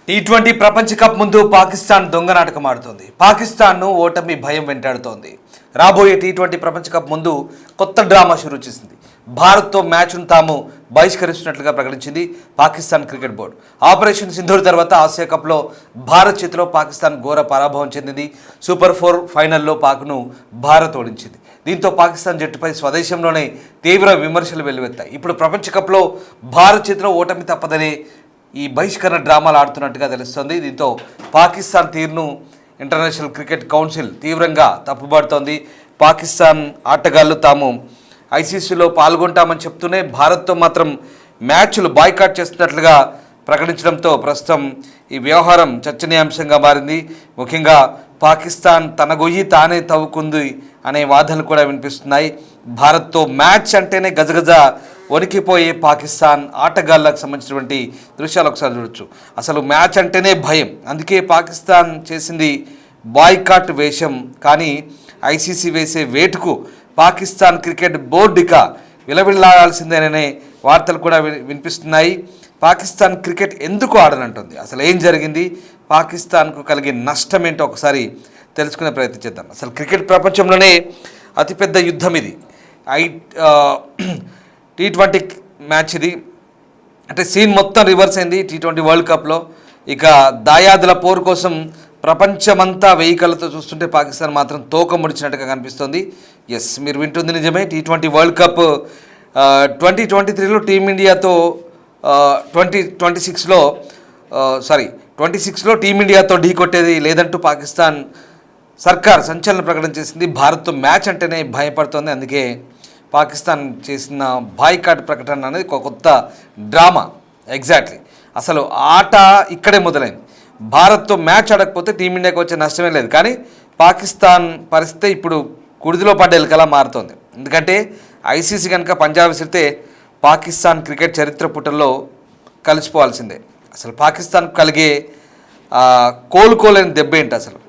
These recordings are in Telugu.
టీ20 ప్రపంచ కప్ ముందు పాకిస్తాన్ దొంగనాటకం ఆడుతోంది. పాకిస్తాన్ను ఓటమి భయం వెంటాడుతోంది. రాబోయే టీ20 ప్రపంచ కప్ ముందు కొత్త డ్రామా షురూ చేసింది. భారత్తో మ్యాచ్ను తాము బహిష్కరిస్తున్నట్లుగా ప్రకటించింది Pakistan cricket board. Operation Sindoor తర్వాత ఆసియా కప్లో భారత్ చేతిలో పాకిస్తాన్ ఘోర పరాభవం చెందింది. సూపర్ 4 ఫైనల్లో పాక్ను భారత్ ఓడించింది. దీంతో పాకిస్తాన్ జట్టుపై స్వదేశంలోనే తీవ్ర విమర్శలు వెల్లువెత్తాయి. ఇప్పుడు ప్రపంచ కప్లో భారత్ చేతిలో ఓటమి తప్పదనే ఈ బహిష్కరణ డ్రామాలు ఆడుతున్నట్టుగా తెలుస్తోంది. దీంతో పాకిస్తాన్ తీరును ఇంటర్నేషనల్ క్రికెట్ కౌన్సిల్ తీవ్రంగా తప్పుపడుతోంది. పాకిస్తాన్ ఆటగాళ్లు తాము ఐసీసీలో పాల్గొంటామని చెప్తూనే భారత్తో మాత్రం మ్యాచ్లు బాయ్కాట్ చేస్తున్నట్లుగా ప్రకటించడంతో ప్రస్తుతం ఈ వ్యవహారం చర్చనీయాంశంగా మారింది. ముఖ్యంగా పాకిస్తాన్ తన గొయ్యి తానే తవ్వుకుంది అనే వాదనలు కూడా వినిపిస్తున్నాయి. భారత్తో మ్యాచ్ అంటేనే గజగజ వణికిపోయే పాకిస్తాన్ ఆటగాళ్లకు సంబంధించినటువంటి దృశ్యాలు ఒకసారి చూడొచ్చు. అసలు మ్యాచ్ అంటేనే భయం, అందుకే పాకిస్తాన్ చేసింది బాయ్కాట్ వేషం. కానీ ఐసీసీ వేసే వేటుకు పాకిస్తాన్ క్రికెట్ బోర్డు ఇక విలవిల్లాడాల్సిందేననే వార్తలు కూడా వినిపిస్తున్నాయి. పాకిస్తాన్ క్రికెట్ ఎందుకు ఆడనంటుంది, అసలు ఏం జరిగింది, పాకిస్తాన్కు కలిగే నష్టం ఏంటో ఒకసారి తెలుసుకునే ప్రయత్నం చేద్దాం. అసలు క్రికెట్ ప్రపంచంలోనే అతిపెద్ద యుద్ధం ఇది. టీ20 మ్యాచ్ ఇది. అంటే సీన్ మొత్తం రివర్స్ అయింది టీ20 వరల్డ్ కప్లో. ఇక దాయాదుల పోరు కోసం ప్రపంచమంతా వెయ్యికలతో చూస్తుంటే పాకిస్తాన్ మాత్రం తోక ముడిచినట్టుగా కనిపిస్తోంది. ఎస్, మీరు వింటుంది నిజమే. టీ20 వరల్డ్ కప్ 2023లో టీమిండియాతో 26లో టీమిండియాతో ఢీ కొట్టేది లేదంటూ పాకిస్తాన్ సర్కార్ సంచలన ప్రకటన చేసింది. భారత్తో మ్యాచ్ అంటేనే భయపడుతోంది. అందుకే పాకిస్తాన్ చేసిన బాయ్కాట్ ప్రకటన అనేది ఒక కొత్త డ్రామా. ఎగ్జాక్ట్లీ, అసలు ఆట ఇక్కడే మొదలైంది. భారత్తో మ్యాచ్ ఆడకపోతే టీమిండియాకి వచ్చే నష్టమే లేదు. కానీ పాకిస్తాన్ పరిస్థితి ఇప్పుడు కుడిదిలో పడ్డ ఎలుకలా మారుతోంది. ఎందుకంటే ఐసీసీ కనుక పంజాబ్ విసిరితే పాకిస్తాన్ క్రికెట్ చరిత్ర పుటల్లో కలిసిపోవాల్సిందే. అసలు పాకిస్తాన్కు కలిగే కోలుకోలేని దెబ్బ ఏంటి, అసలు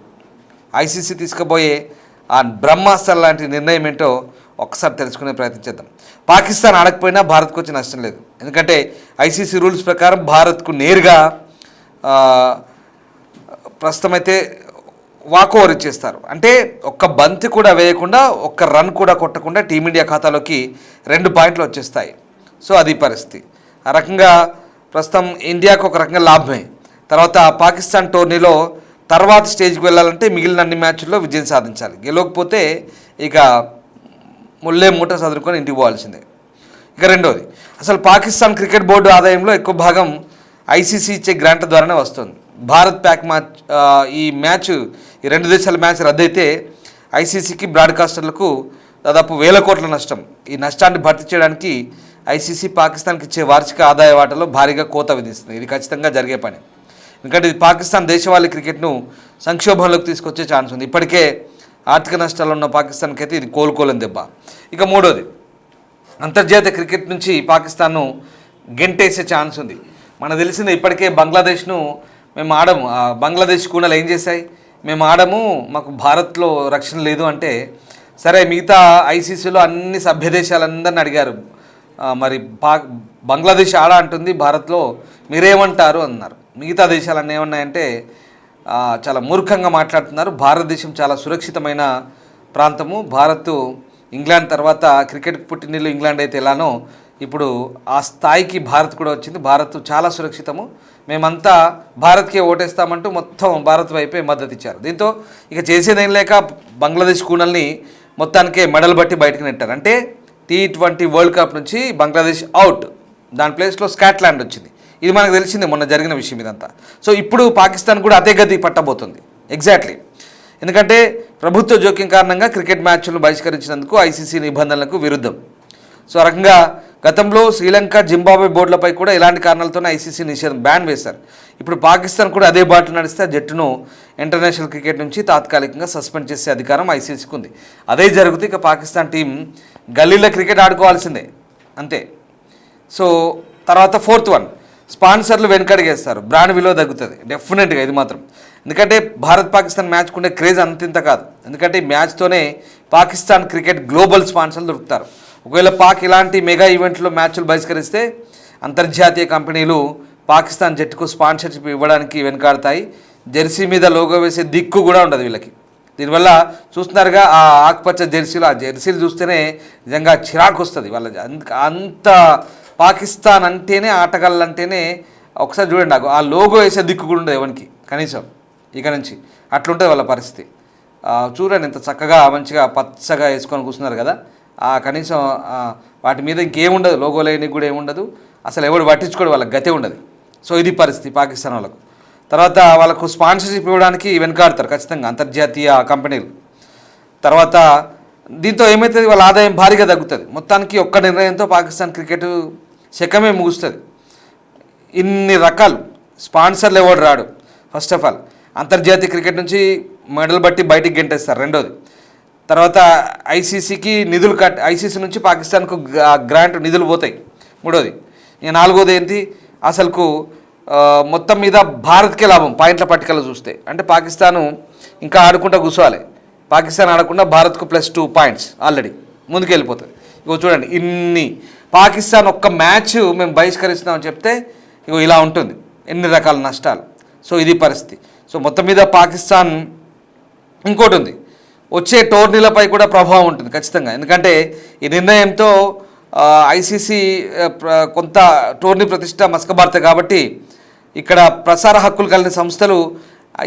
ఐసీసీ తీసుకుపోయే ఆ బ్రహ్మాస్త్ర లాంటి నిర్ణయం ఏంటో ఒకసారి తెలుసుకునే ప్రయత్నం చేద్దాం. పాకిస్తాన్ ఆడకపోయినా భారత్కు వచ్చే నష్టం లేదు. ఎందుకంటే ఐసీసీ రూల్స్ ప్రకారం భారత్కు నేరుగా ప్రస్తుతం అయితే వాకోవర్ ఇచ్చేస్తారు. అంటే ఒక్క బంతి కూడా వేయకుండా, ఒక్క రన్ కూడా కొట్టకుండా టీమిండియా ఖాతాలోకి 2 పాయింట్లు వచ్చేస్తాయి. సో అది పరిస్థితి. ఆ రకంగా ప్రస్తుతం ఇండియాకు ఒక రకంగా లాభమే. తర్వాత పాకిస్తాన్ టోర్నీలో తర్వాత స్టేజ్కి వెళ్ళాలంటే మిగిలిన అన్ని మ్యాచ్ల్లో విజయం సాధించాలి. గెలవకపోతే ఇక ముల్లే మూట చదువుకొని ఇంటికి పోవాల్సిందే. ఇక రెండోది, అసలు పాకిస్తాన్ క్రికెట్ బోర్డు ఆదాయంలో ఎక్కువ భాగం ఐసీసీ ఇచ్చే గ్రాంట్ ద్వారానే వస్తుంది. భారత్ ప్యాక్ మ్యాచ్ ఈ 2 దేశాల మ్యాచ్ రద్దయితే ఐసీసీకి బ్రాడ్కాస్టర్లకు దాదాపు 1000 కోట్ల నష్టం. ఈ నష్టాన్ని భర్తీ చేయడానికి ఐసీసీ పాకిస్తాన్కి ఇచ్చే వార్షిక ఆదాయ వాటాలో భారీగా కోత విధిస్తుంది. ఇది ఖచ్చితంగా జరిగే పని. ఎందుకంటే ఇది పాకిస్తాన్ దేశవాళీ క్రికెట్ను సంక్షోభంలోకి తీసుకొచ్చే ఛాన్స్ ఉంది. ఇప్పటికే ఆర్థిక నష్టాలు ఉన్న పాకిస్తాన్కి అయితే ఇది కోలుకోలేని దెబ్బ. ఇక మూడోది, అంతర్జాతీయ క్రికెట్ నుంచి పాకిస్తాన్ను గెంటేసే ఛాన్స్ ఉంది. మనకు తెలిసిందే, ఇప్పటికే బంగ్లాదేశ్ను మేము ఆడము, బంగ్లాదేశ్ కూనలు ఏం చేశాయి, మేము ఆడము, మాకు భారత్లో రక్షణ లేదు అంటే, సరే మిగతా ఐసీసీలో అన్ని సభ్య దేశాలందరిని అడిగారు, మరి బంగ్లాదేశ్ ఆడ అంటుంది, భారత్లో మీరేమంటారు అన్నారు. మిగతా దేశాలన్నీ ఏమన్నాయంటే చాలా మూర్ఖంగా మాట్లాడుతున్నారు. భారతదేశం చాలా సురక్షితమైన ప్రాంతము. భారత్ ఇంగ్లాండ్ తర్వాత క్రికెట్ పుట్టినిల్లు ఇంగ్లాండ్ అయితే ఎలానో ఇప్పుడు ఆ స్థాయికి భారత్ కూడా వచ్చింది. భారత్ చాలా సురక్షితము, మేమంతా భారత్కే ఓటేస్తామంటూ మొత్తం భారత్ వైపే మద్దతు ఇచ్చారు. దీంతో ఇక చేసేదేం లేక బంగ్లాదేశ్ కూనల్ని మొత్తానికే మెడల్ బట్టి బయటకు నెట్టారు. అంటే టీ20 వరల్డ్ కప్ నుంచి బంగ్లాదేశ్ అవుట్, దాని ప్లేస్లో స్కాట్లాండ్ వచ్చింది. ఇది మనకు తెలిసిందే, మొన్న జరిగిన విషయం ఇదంతా. సో ఇప్పుడు పాకిస్తాన్ కూడా అదే గతి పట్టబోతుంది. ఎగ్జాక్ట్లీ, ఎందుకంటే ప్రభుత్వ జోక్యం కారణంగా క్రికెట్ మ్యాచ్లను బహిష్కరించినందుకు ఐసీసీ నిబంధనలకు విరుద్ధం. సో ఆ రకంగా గతంలో శ్రీలంక, జింబాబ్వే బోర్డులపై కూడా ఇలాంటి కారణాలతోనే ఐసీసీ బ్యాన్ వేశారు. ఇప్పుడు పాకిస్తాన్ కూడా అదే బాట నడిస్తే ఆ జట్టును ఇంటర్నేషనల్ క్రికెట్ నుంచి తాత్కాలికంగా సస్పెండ్ చేసే అధికారం ఐసీసీకి ఉంది. అదే జరిగితే ఇక పాకిస్తాన్ టీం గల్లీలో క్రికెట్ ఆడుకోవాల్సిందే, అంతే. సో తర్వాత 4th వన్, స్పాన్సర్లు వెనకడిగేస్తారు, బ్రాండ్ విలువ తగ్గుతుంది డెఫినెట్గా ఇది మాత్రం. ఎందుకంటే భారత్ పాకిస్తాన్ మ్యాచ్కు ఉండే క్రేజ్ అంతింత కాదు. ఎందుకంటే ఈ మ్యాచ్తోనే పాకిస్తాన్ క్రికెట్ గ్లోబల్ స్పాన్సర్లు దొరుకుతారు. ఒకవేళ పాక్ ఇలాంటి మెగా ఈవెంట్లో మ్యాచ్లు బహిష్కరిస్తే అంతర్జాతీయ కంపెనీలు పాకిస్తాన్ జట్టుకు స్పాన్సర్షిప్ ఇవ్వడానికి వెనుకాడతాయి. జెర్సీ మీద లోగో వేసే దిక్కు కూడా ఉండదు వీళ్ళకి. దీనివల్ల చూస్తున్నారుగా ఆ ఆకుపచ్చ జెర్సీలు, ఆ జెర్సీలు చూస్తేనే నిజంగా చిరాకు వస్తుంది వాళ్ళ. అంత పాకిస్తాన్ అంటేనే, ఆటగాళ్ళు అంటేనే ఒకసారి చూడండి, ఆ లోగో వేసే దిక్కు కూడా ఉండదు ఎవరికి కనీసం ఇక నుంచి. అట్లుంటుంది వాళ్ళ పరిస్థితి. చూడండి ఎంత చక్కగా మంచిగా పచ్చగా వేసుకొని కూర్చున్నారు కదా. కనీసం వాటి మీద ఇంకేముండదు, లోగో లేని కూడా ఏముండదు, అసలు ఎవడు పట్టించుకోడు, వాళ్ళకి గతే ఉండదు. సో ఇది పరిస్థితి పాకిస్తాన్ వాళ్ళకు. తర్వాత వాళ్ళకు స్పాన్సర్షిప్ ఇవ్వడానికి వెనుకాడతారు ఖచ్చితంగా అంతర్జాతీయ కంపెనీలు. తర్వాత దీంతో ఏమవుతుంది, వాళ్ళ ఆదాయం భారీగా తగ్గుతుంది. మొత్తానికి ఒక్క నిర్ణయంతో పాకిస్తాన్ క్రికెట్ శకమే ముగుస్తుంది. ఇన్ని రకాలు స్పాన్సర్లు ఎవడు రాడు. ఫస్ట్ ఆఫ్ ఆల్ అంతర్జాతీయ క్రికెట్ నుంచి మెడల్ బట్టి బయటికి గెంటేస్తారు. రెండోది, తర్వాత ఐసీసీకి నిధులు ఐసీసీ నుంచి పాకిస్తాన్కు గ్రాంట్ నిధులు పోతాయి. మూడోది, నాలుగోది ఏంటి, అసలుకు మొత్తం మీద భారత్కే లాభం పాయింట్ల పట్టికలో చూస్తే. అంటే పాకిస్తాను ఇంకా ఆడుకుంటూ కూర్చోవాలి. పాకిస్తాన్ ఆడకుండా భారత్కు +2 పాయింట్స్ ఆల్రెడీ ముందుకు వెళ్ళిపోతుంది. ఇగో చూడండి, ఇన్ని పాకిస్తాన్ ఒక్క మ్యాచ్ మేము బహిష్కరిస్తున్నామని చెప్తే ఇగో ఇలా ఉంటుంది, ఎన్ని రకాల నష్టాలు. సో ఇది పరిస్థితి. సో మొత్తం మీద పాకిస్తాన్ ఇంకోటి ఉంది, వచ్చే టోర్నీలపై కూడా ప్రభావం ఉంటుంది ఖచ్చితంగా. ఎందుకంటే ఈ నిర్ణయంతో ఐసీసీ కొంత టోర్నీ ప్రతిష్ట మసకబారుతాయి కాబట్టి ఇక్కడ ప్రసార హక్కులు కలిగిన సంస్థలు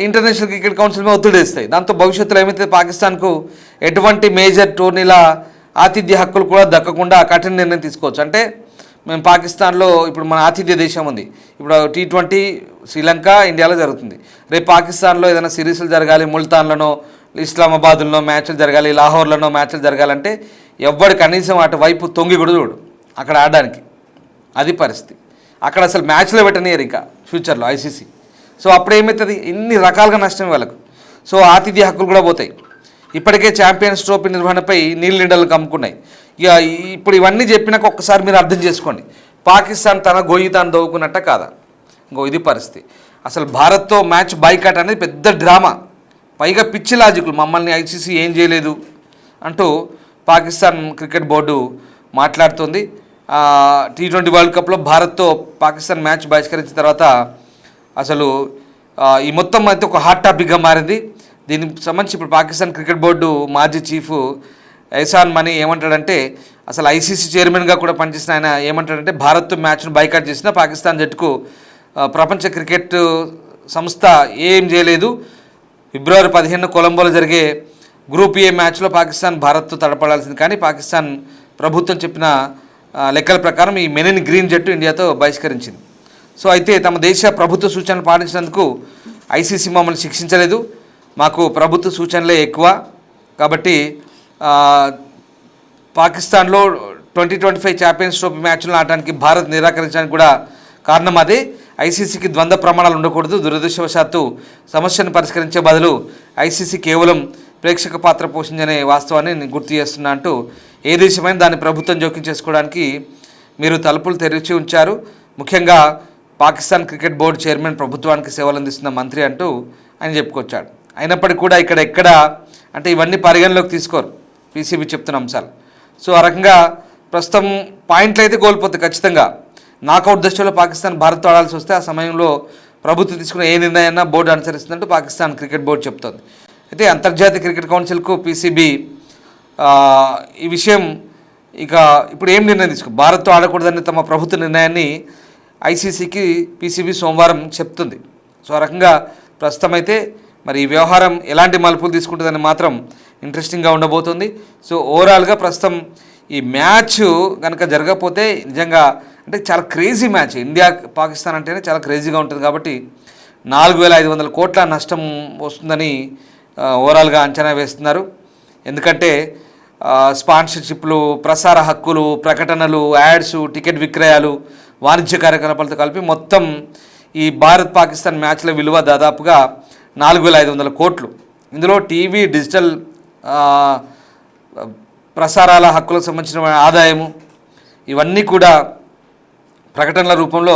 ఇంటర్నేషనల్ క్రికెట్ కౌన్సిల్ మీద ఒత్తిడి వేస్తాయి. దాంతో భవిష్యత్తులో ఏమైతే పాకిస్తాన్కు ఎటువంటి మేజర్ టోర్నీల ఆతిథ్య హక్కులు కూడా దక్కకుండా కఠిన నిర్ణయం తీసుకోవచ్చు. అంటే మేము పాకిస్తాన్లో ఇప్పుడు మన ఆతిథ్య దేశం ఉంది, ఇప్పుడు T20 శ్రీలంక ఇండియాలో జరుగుతుంది. రేపు పాకిస్తాన్లో ఏదైనా సిరీస్లు జరగాలి, ముల్తాన్లోనో ఇస్లామాబాద్లో మ్యాచ్లు జరగాలి, లాహోర్లోనో మ్యాచ్లు జరగాలంటే ఎవ్వడు కనీసం అటువైపు తొంగి కూడా చూడు అక్కడ ఆడడానికి. అది పరిస్థితి. అక్కడ అసలు మ్యాచ్లో పెట్టనియరు ఇంకా ఫ్యూచర్లో ఐసీసీ. సో అప్పుడు ఏమవుతుంది, ఇన్ని రకాలుగా నష్టం వాళ్ళకు. సో ఆతిథ్య హక్కులు కూడా పోతాయి. ఇప్పటికే ఛాంపియన్స్ ట్రోఫీ నిర్వహణపై నీళ్ళు కమ్ముకున్నాయి. ఇక ఇప్పుడు ఇవన్నీ చెప్పినాక ఒక్కసారి మీరు అర్థం చేసుకోండి, పాకిస్తాన్ తన గొయ్యి తాను దవ్వుకున్నట్ట కాదా. ఇంకో ఇది పరిస్థితి. అసలు భారత్తో మ్యాచ్ బాయ్కాట్ అనేది పెద్ద డ్రామా, పైగా పిచ్చి లాజిక్లు. మమ్మల్ని ఐసీసీ ఏం చేయలేదు అంటూ పాకిస్తాన్ క్రికెట్ బోర్డు మాట్లాడుతుంది. T20 వరల్డ్ కప్లో భారత్తో పాకిస్తాన్ మ్యాచ్ బహిష్కరించిన తర్వాత అసలు ఈ మొత్తం అయితే ఒక హాట్ టాపిక్గా మారింది. దీనికి సంబంధించి ఇప్పుడు పాకిస్తాన్ క్రికెట్ బోర్డు మాజీ చీఫ్ ఎహసాన్ మనీ ఏమంటాడంటే, అసలు ఐసీసీ చైర్మన్గా కూడా పనిచేసిన ఆయన ఏమంటాడంటే, భారత్ మ్యాచ్ను బైకాట్ చేసిన పాకిస్తాన్ జట్టుకు ప్రపంచ క్రికెట్ సంస్థ ఏం చేయలేదు. ఫిబ్రవరి 15 కొలంబోలో జరిగే గ్రూప్ ఏ మ్యాచ్లో పాకిస్తాన్ భారత్తో తడపడాల్సింది, కానీ పాకిస్తాన్ ప్రభుత్వం చెప్పిన లెక్కల ప్రకారం ఈ మెన్ ఇన్ గ్రీన్ జట్టు ఇండియాతో బహిష్కరించింది. సో అయితే తమ దేశ ప్రభుత్వ సూచనలు పాటించినందుకు ఐసీసీ మమ్మల్ని శిక్షించలేదు, మాకు ప్రభుత్వ సూచనలే ఎక్కువ, కాబట్టి పాకిస్తాన్లో 2025 ఛాంపియన్స్ ట్రోఫీ మ్యాచ్లను ఆడటానికి భారత్ నిరాకరించడానికి కూడా కారణం అదే. ఐసీసీకి ద్వంద్వ ప్రమాణాలు ఉండకూడదు. దురదృష్టవశాత్తు సమస్యను పరిష్కరించే బదులు ఐసీసీ కేవలం ప్రేక్షక పాత్ర పోషించనే వాస్తవాన్ని నేను గుర్తు చేస్తున్నా అంటూ, ఏ దేశమైనా దాన్ని ప్రభుత్వం జోక్యం చేసుకోవడానికి మీరు తలుపులు తెరిచి ఉంచారు, ముఖ్యంగా పాకిస్తాన్ క్రికెట్ బోర్డు చైర్మన్ ప్రభుత్వానికి సేవలు అందిస్తున్న మంత్రి అంటూ ఆయన చెప్పుకొచ్చాడు. అయినప్పటికీ కూడా ఎక్కడ అంటే ఇవన్నీ పరిగణలోకి తీసుకోరు పీసీబీ చెప్తున్న అంశాలు. సో ఆ రకంగా ప్రస్తుతం పాయింట్లు అయితే కోల్పోతాయి ఖచ్చితంగా. నాకౌట్ దశలో పాకిస్తాన్ భారత్తో ఆడాల్సి వస్తే ఆ సమయంలో ప్రభుత్వం తీసుకున్న ఏ నిర్ణయాన్ని బోర్డు అనుసరిస్తుందంటూ పాకిస్తాన్ క్రికెట్ బోర్డు చెప్తోంది. అయితే అంతర్జాతీయ క్రికెట్ కౌన్సిల్కు పీసీబీ ఈ విషయం ఇక ఇప్పుడు ఏం నిర్ణయం భారత్తో ఆడకూడదని తమ ప్రభుత్వ నిర్ణయాన్ని ఐసీసీకి పీసీబీ సోమవారం చెప్తుంది. సో ఆ రకంగా ప్రస్తుతం అయితే మరి ఈ వ్యవహారం ఎలాంటి మలుపులు తీసుకుంటుందని మాత్రం ఇంట్రెస్టింగ్గా ఉండబోతుంది. సో ఓవరాల్గా ప్రస్తుతం ఈ మ్యాచ్ కనుక జరగకపోతే నిజంగా అంటే చాలా క్రేజీ మ్యాచ్. ఇండియా పాకిస్తాన్ అంటేనే చాలా క్రేజీగా ఉంటుంది కాబట్టి 4,500 కోట్ల నష్టం వస్తుందని ఓవరాల్గా అంచనా వేస్తున్నారు. ఎందుకంటే స్పాన్సర్షిప్లు, ప్రసార హక్కులు, ప్రకటనలు, యాడ్స్, టికెట్ విక్రయాలు, వాణిజ్య కార్యకలాపాలతో కలిపి మొత్తం ఈ భారత్ పాకిస్తాన్ మ్యాచ్ల విలువ దాదాపుగా 4,500 కోట్లు. ఇందులో టీవీ, డిజిటల్ ప్రసారాల హక్కులకు సంబంధించిన ఆదాయము ఇవన్నీ కూడా ప్రకటనల రూపంలో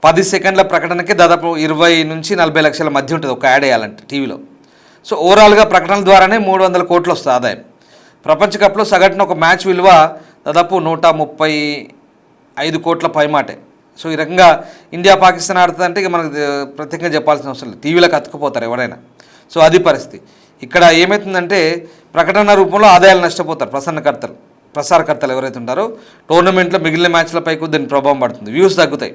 10 సెకండ్ల ప్రకటనకే దాదాపు 20 నుంచి 40 లక్షల మధ్య ఉంటుంది ఒక యాడ్ వేయాలంటే టీవీలో. సో ఓవరాల్గా ప్రకటనల ద్వారానే 300 కోట్లు వస్తుంది ఆదాయం. ప్రపంచ కప్లో సగటున ఒక మ్యాచ్ విలువ దాదాపు 135 కోట్ల పైమాటే. సో ఈ రకంగా ఇండియా పాకిస్తాన్ ఆడుతుందంటే ఇక మనకు ప్రత్యేకంగా చెప్పాల్సిన అవసరం లేదు, టీవీలకు అతుక్కుపోతారు ఎవరైనా. సో అది పరిస్థితి. ఇక్కడ ఏమవుతుందంటే ప్రకటన రూపంలో ఆదాయాలు నష్టపోతారు ప్రసారకర్తలు ఎవరైతే ఉంటారో. టోర్నమెంట్లో మిగిలిన మ్యాచ్లపైకి దీని ప్రభావం పడుతుంది, వ్యూస్ తగ్గుతాయి.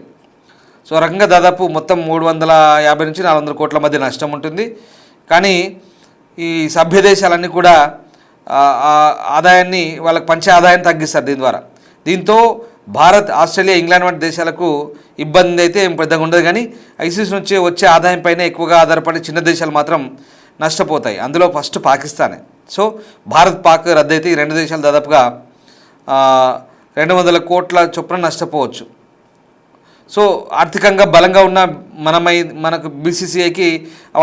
సో ఆ రకంగా దాదాపు మొత్తం 350 నుంచి 400 కోట్ల మధ్య నష్టం ఉంటుంది. కానీ ఈ సభ్య దేశాలన్నీ కూడా ఆదాయాన్ని వాళ్ళకి పంచే ఆదాయాన్ని తగ్గిస్తారు దీని ద్వారా. దీంతో భారత్, ఆస్ట్రేలియా, ఇంగ్లాండ్ వంటి దేశాలకు ఇబ్బంది అయితే ఏం పెద్దగా ఉండదు. కానీ ఐసీసీ నుంచి వచ్చే ఆదాయం పైన ఎక్కువగా ఆధారపడి చిన్న దేశాలు మాత్రం నష్టపోతాయి. అందులో ఫస్ట్ పాకిస్తానే. సో భారత్, పాక్ రద్దయితే ఈ రెండు దేశాలు దాదాపుగా 200 కోట్ల చొప్పున నష్టపోవచ్చు. సో ఆర్థికంగా బలంగా ఉన్న మనకు బీసీసీఐకి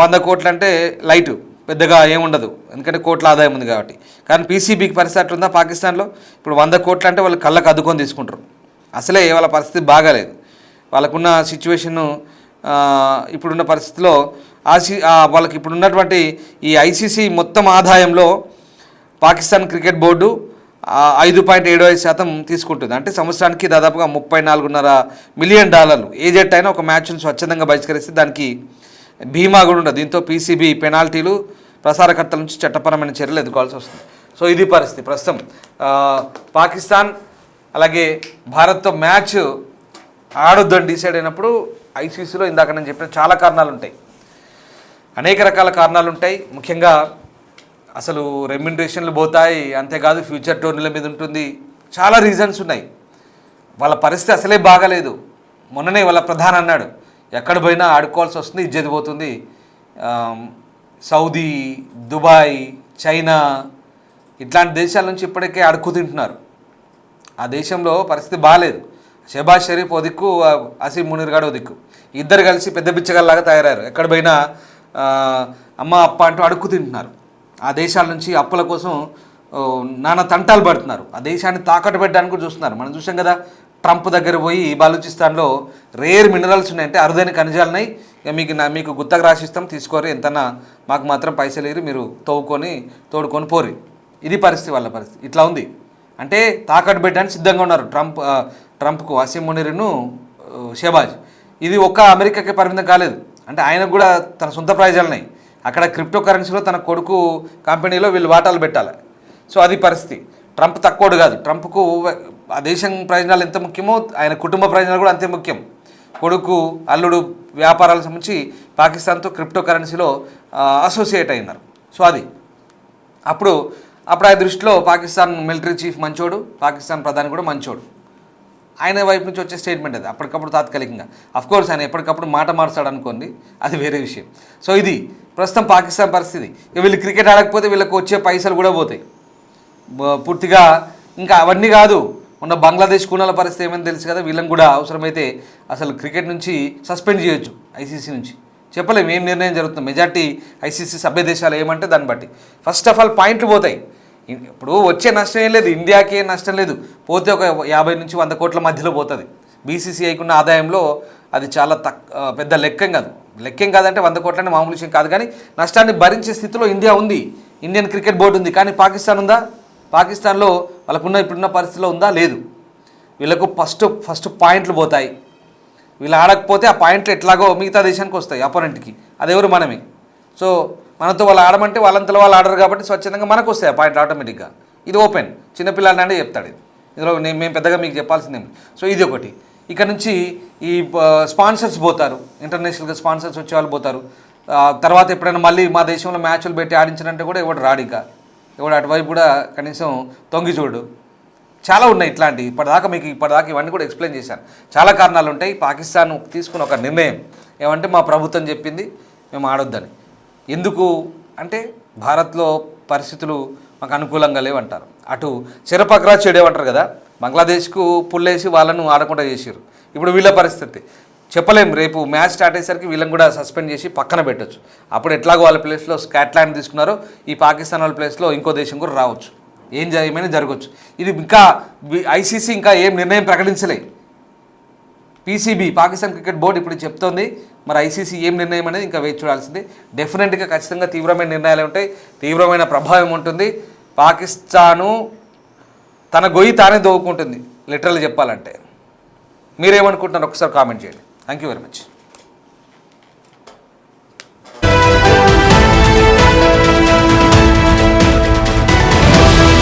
100 కోట్లు అంటే లైటు, పెద్దగా ఏముండదు, ఎందుకంటే కోట్ల ఆదాయం ఉంది కాబట్టి. కానీ పీసీబీకి పరిస్థితి అట్లుందా పాకిస్తాన్లో? ఇప్పుడు 100 కోట్లు అంటే వాళ్ళు కళ్ళకు అద్దుకొని తీసుకుంటారు. అసలే వాళ్ళ పరిస్థితి బాగాలేదు. వాళ్ళకున్న సిచ్యువేషను ఇప్పుడున్న పరిస్థితిలో వాళ్ళకి ఇప్పుడున్నటువంటి ఈ ఐసీసీ మొత్తం ఆదాయంలో పాకిస్తాన్ క్రికెట్ బోర్డు 5.75% తీసుకుంటుంది. అంటే సంవత్సరానికి దాదాపుగా $34.5 మిలియన్. ఏ జట్టు అయినా ఒక మ్యాచ్ను స్వచ్ఛందంగా బహిష్కరిస్తే దానికి బీమా కూడా ఉండదు. దీంతో పీసీబీ పెనాల్టీలు, ప్రసారకర్తల నుంచి చట్టపరమైన చర్యలు ఎదుర్కోవాల్సి వస్తుంది. సో ఇది పరిస్థితి ప్రస్తుతం. పాకిస్తాన్ అలాగే భారత్తో మ్యాచ్ ఆడొద్దని డిసైడ్ అయినప్పుడు ఐసీసీలో ఇందాక నేను చెప్పిన చాలా కారణాలు ఉంటాయి, అనేక రకాల కారణాలు ఉంటాయి. ముఖ్యంగా అసలు రెమ్యునరేషన్లు పోతాయి, అంతేకాదు ఫ్యూచర్ టోర్నీల మీద ఉంటుంది, చాలా రీజన్స్ ఉన్నాయి. వాళ్ళ పరిస్థితి అసలే బాగాలేదు. మొన్ననే వాళ్ళ ప్రధాని అన్నాడు, ఎక్కడ పోయినా ఆడుకోవాల్సి వస్తుంది, ఇజ్జత్ పోతుంది. సౌదీ, దుబాయ్, చైనా ఇట్లాంటి దేశాల నుంచి ఇప్పటికే అడుక్కు తింటున్నారు. ఆ దేశంలో పరిస్థితి బాగాలేదు. షెహబాజ్ షరీఫ్ ఓ దిక్కు, అసీం మునీర్ గాడు ఓ దిక్కు, ఇద్దరు కలిసి పెద్ద బిచ్చగల్లాగా తయారయ్యారు. ఎక్కడ పోయినా అమ్మ అప్ప అంటూ అడుక్కు తింటున్నారు. ఆ దేశాల నుంచి అప్పుల కోసం నానా తంటాలు పడుతున్నారు. ఆ దేశాన్ని తాకట్టు పెట్టడానికి కూడా చూస్తున్నారు. మనం చూసాం కదా, ట్రంప్ దగ్గర పోయి బలూచిస్తాన్లో రేర్ మినరల్స్ ఉన్నాయి, అంటే అరుదైన ఖనిజాలు ఉన్నాయి, ఇక మీకు గుత్తకు రాసిస్తాం, తీసుకోరు, ఎంతన్నా మాకు మాత్రం పైసలు లేరు, మీరు తోడుకొని పోరి. ఇది పరిస్థితి, వాళ్ళ పరిస్థితి ఇట్లా ఉంది. అంటే తాకట్టు పెట్టడానికి సిద్ధంగా ఉన్నారు ట్రంప్కు అసీం మునీర్ను షెహబాజ్. ఇది ఒక్క అమెరికాకే పరిమితం కాలేదు, అంటే ఆయనకు కూడా తన సొంత ప్రయోజనాలున్నాయి. అక్కడ క్రిప్టో కరెన్సీలో తన కొడుకు కంపెనీలో వీళ్ళు వాటాలు పెట్టాలి. సో అది పరిస్థితి. ట్రంప్ తక్కువడు కాదు. ట్రంప్కు ఆ దేశం ప్రయోజనాలు ఎంత ముఖ్యమో ఆయన కుటుంబ ప్రయోజనాలు కూడా అంతే ముఖ్యం. కొడుకు, అల్లుడు వ్యాపారాలకు సంబంధించి పాకిస్తాన్తో క్రిప్టో కరెన్సీలో అసోసియేట్ అయినారు. సో అది అప్పుడు ఆ దృష్టిలో పాకిస్తాన్ మిలిటరీ చీఫ్ మంచోడు, పాకిస్తాన్ ప్రధాని కూడా మంచోడు. ఆయన వైపు నుంచి వచ్చే స్టేట్మెంట్ అది అప్పటికప్పుడు తాత్కాలికంగా. అఫ్కోర్స్ ఆయన ఎప్పటికప్పుడు మాట మార్చాడు అనుకోండి, అది వేరే విషయం. సో ఇది ప్రస్తుతం పాకిస్తాన్ పరిస్థితి. వీళ్ళు క్రికెట్ ఆడకపోతే వీళ్ళకి వచ్చే పైసలు కూడా పోతాయి పూర్తిగా. ఇంకా అవన్నీ కాదు, మొన్న బంగ్లాదేశ్ కూనాల పరిస్థితి ఏమైనా తెలుసు కదా, వీళ్ళని కూడా అవసరమైతే అసలు క్రికెట్ నుంచి సస్పెండ్ చేయొచ్చు, ఐసీసీ నుంచి. చెప్పలేము ఏం నిర్ణయం జరుగుతుంది. మెజార్టీ ఐసీసీ సభ్య దేశాలు ఏమంటే దాన్ని బట్టి ఫస్ట్ ఆఫ్ ఆల్ పాయింట్లు పోతాయి. ఇప్పుడు వచ్చే నష్టం ఏం లేదు, ఇండియాకి ఏం నష్టం లేదు, పోతే ఒక 50 నుంచి 100 కోట్ల మధ్యలో పోతుంది. బీసీసీఐకి ఉన్న ఆదాయంలో అది చాలా పెద్ద లెక్కేం కాదంటే 100 కోట్లని మామూలు విషయం కాదు. కానీ నష్టాన్ని భరించే స్థితిలో ఇండియా ఉంది, ఇండియన్ క్రికెట్ బోర్డు ఉంది. కానీ పాకిస్తాన్ ఉందా? పాకిస్తాన్లో ఇప్పుడున్న పరిస్థితిలో ఉందా? లేదు. వీళ్ళకు ఫస్ట్ పాయింట్లు పోతాయి. వీళ్ళు ఆడకపోతే ఆ పాయింట్లు ఎట్లాగో మిగతా దేశానికి వస్తాయి, అపోనెంట్కి. అదెవరు? మనమే. సో మనతో వాళ్ళు ఆడమంటే వాళ్ళంతలో వాళ్ళు ఆడరు కాబట్టి స్వచ్ఛందంగా మనకు వస్తాయి ఆ పాయింట్లు ఆటోమేటిక్గా. ఇది ఓపెన్, చిన్నపిల్లలంటే చెప్తాడు. ఇందులో మేము పెద్దగా మీకు చెప్పాల్సిందేమి. సో ఇది ఒకటి. ఇక్కడ నుంచి ఈ స్పాన్సర్స్ పోతారు, ఇంటర్నేషనల్గా స్పాన్సర్స్ వచ్చే వాళ్ళు పోతారు. తర్వాత ఎప్పుడైనా మళ్ళీ మా దేశంలో మ్యాచ్లు పెట్టి ఆడించారంటే కూడా ఎవడు రాడు, ఇక ఎవడు అటువైపు కూడా కనీసం తొంగి చూడు. చాలా ఉన్నాయి ఇట్లాంటివి. ఇప్పటిదాకా ఇవన్నీ కూడా ఎక్స్ప్లెయిన్ చేశాను. చాలా కారణాలు ఉంటాయి. పాకిస్తాన్ తీసుకున్న ఒక నిర్ణయం ఏమంటే మా ప్రభుత్వం చెప్పింది, మేము ఆడొద్దని. ఎందుకు అంటే భారత్లో పరిస్థితులు మాకు అనుకూలంగా లేవంటారు. అటు చెరపక్రా చెడేవంటారు కదా, బంగ్లాదేశ్కు పుల్లేసి వాళ్ళను ఆడకుండా చేసారు. ఇప్పుడు వీళ్ళ పరిస్థితి చెప్పలేం. రేపు మ్యాచ్ స్టార్ట్ అయ్యేసరికి వీళ్ళని కూడా సస్పెండ్ చేసి పక్కన పెట్టచ్చు. అప్పుడు ఎట్లాగో వాళ్ళ ప్లేస్లో స్కాట్లాండ్ తీసుకున్నారో ఈ పాకిస్తాన్ వాళ్ళ ప్లేస్లో ఇంకో దేశం కూడా రావచ్చు, ఏమైనా జరగవచ్చు. ఇది ఇంకా ఐసీసీ ఇంకా ఏం నిర్ణయం ప్రకటించలే. పీసీబీ పాకిస్తాన్ క్రికెట్ బోర్డు ఇప్పుడు చెప్తోంది. మరి ఐసీసీ ఏం నిర్ణయం అనేది ఇంకా వేచి చూడాల్సింది. డెఫినెట్గా ఖచ్చితంగా తీవ్రమైన నిర్ణయాలు ఉంటాయి, తీవ్రమైన ప్రభావం ఉంటుంది. పాకిస్తాను తన గొయ్యి తానే దోవుకుంటుంది లిటరల్గా చెప్పాలంటే. మీరేమనుకుంటున్నారు ఒకసారి కామెంట్ చేయండి. Thank you very much.